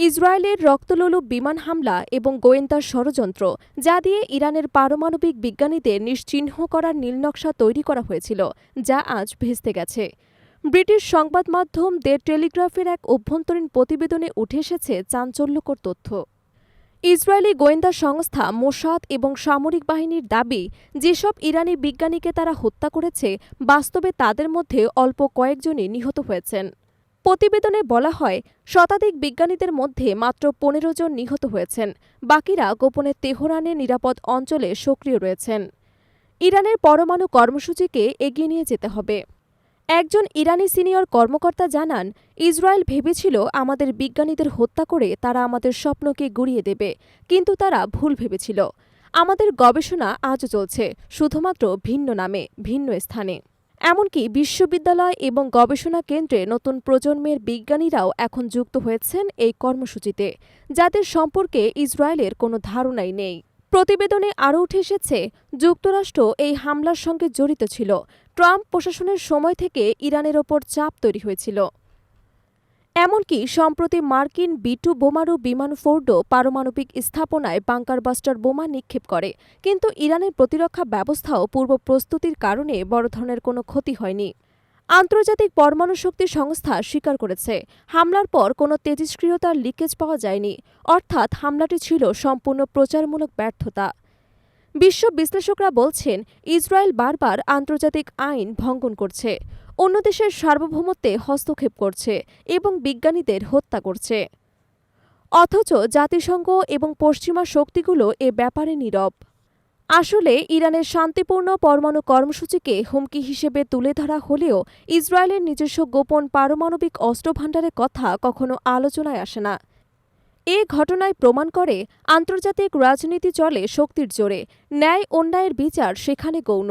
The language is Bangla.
ইসরায়েলের রক্তলোলুপ বিমান হামলা এবং গোয়েন্দা ষড়যন্ত্র যা দিয়ে ইরানের পারমাণবিক বিজ্ঞানীদের নিশ্চিহ্ন করার নীলনকশা তৈরি করা হয়েছিল, যা আজ ভেস্তে গেছে। ব্রিটিশ সংবাদ মাধ্যম দ্য টেলিগ্রাফের এক অভ্যন্তরীণ প্রতিবেদনে উঠে এসেছে চাঞ্চল্যকর তথ্য। ইসরায়েলি গোয়েন্দা সংস্থা মোসাদ এবং সামরিক বাহিনীর দাবি, যেসব ইরানি বিজ্ঞানীকে তারা হত্যা করেছে, বাস্তবে তাদের মধ্যে অল্প কয়েকজনই নিহত হয়েছেন। প্রতিবেদনে বলা হয়, শতাধিক বিজ্ঞানীদের মধ্যে মাত্র ১৫ জন নিহত হয়েছেন, বাকিরা গোপনে তেহরানের নিরাপদ অঞ্চলে সক্রিয় রয়েছেন। ইরানের পরমাণু কর্মসূচিকে এগিয়ে নিয়ে যেতে হবে। একজন ইরানি সিনিয়র কর্মকর্তা জানান, ইসরায়েল ভেবেছিল আমাদের বিজ্ঞানীদের হত্যা করে তারা আমাদের স্বপ্নকে গুড়িয়ে দেবে, কিন্তু তারা ভুল ভেবেছিল। আমাদের গবেষণা আজও চলছে, শুধুমাত্র ভিন্ন নামে, ভিন্ন স্থানে। এমনকি বিশ্ববিদ্যালয় এবং গবেষণা কেন্দ্রে নতুন প্রজন্মের বিজ্ঞানীরাও এখন যুক্ত হয়েছেন এই কর্মসূচিতে, যাদের সম্পর্কে ইসরায়েলের কোনো ধারণাই নেই। প্রতিবেদনে আরও উঠে এসেছে, যুক্তরাষ্ট্র এই হামলার সঙ্গে জড়িত ছিল। ট্রাম্প প্রশাসনের সময় থেকে ইরানের ওপর চাপ তৈরি হয়েছিল। এমনকি সম্প্রতি মার্কিন B-2 বোমারু বিমান ফোর্ডও পারমাণবিক স্থাপনায় বাংকারবাস্টার বোমা নিক্ষেপ করে, কিন্তু ইরানের প্রতিরক্ষা ব্যবস্থাও পূর্ব প্রস্তুতির কারণে বড় ধরনের কোনো ক্ষতি হয়নি। আন্তর্জাতিক পরমাণু শক্তি সংস্থা স্বীকার করেছে, হামলার পর কোনো তেজস্ক্রিয়তার লিকেজ পাওয়া যায়নি, অর্থাৎ হামলাটি ছিল সম্পূর্ণ প্রচারমূলক ব্যর্থতা। বিশ্ব বিশ্লেষকরা বলছেন, ইসরায়েল বারবার আন্তর্জাতিক আইন ভঙ্গন করছে, অন্য দেশের সার্বভৌমত্বে হস্তক্ষেপ করছে এবং বিজ্ঞানীদের হত্যা করছে। অথচ জাতিসংঘ এবং পশ্চিমা শক্তিগুলো এ ব্যাপারে নীরব। আসলে ইরানের শান্তিপূর্ণ পরমাণু কর্মসূচিকে হুমকি হিসেবে তুলে ধরা হলেও ইসরায়েলের নিজস্ব গোপন পারমাণবিক অস্ত্রভাণ্ডারের কথা কখনো আলোচনায় আসে না। এ ঘটনায় প্রমাণ করে, আন্তর্জাতিক রাজনীতি চলে শক্তির জোরে, ন্যায় অন্যায়ের বিচার সেখানে গৌণ।